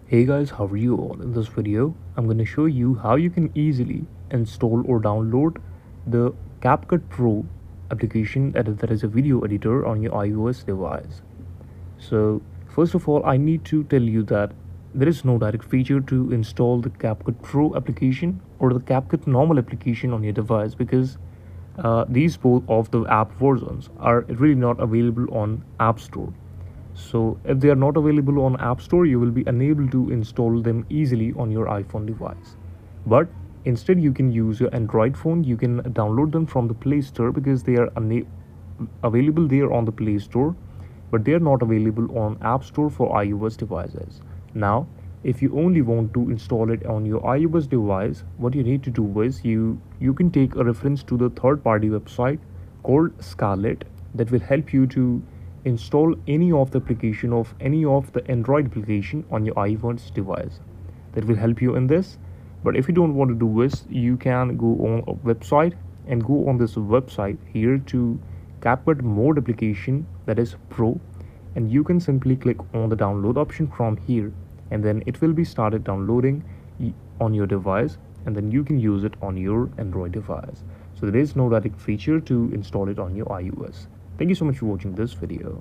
Hey guys, how are you all? In this video, I'm going to show you how you can easily install or download the CapCut Pro application that is a video editor on your iOS device. So, first of all, I need to tell you that there is no direct feature to install the CapCut Pro application or the CapCut normal application on your device because these both of the app versions are really not available on App Store. So if they are not available on App Store, you will be unable to install them easily on your iPhone device. But instead, you can use your Android phone. You can download them from the Play Store because they are available there on the Play Store, but they are not available on App Store for iOS devices. Now, if you only want to install it on your iOS device, what you need to do is you can take a reference to the third-party website called Scarlet that will help you to install any of the application of any of the Android application on your iPhone's device. That will help you in this. But if you don't want to do this, you can go on a website and go on this website here to CapCut mode application, that is Pro, and you can simply click on the download option from here, and then it will be started downloading on your device, and then you can use it on your Android device. So there is no direct feature to install it on your iOS. Thank you so much for watching this video.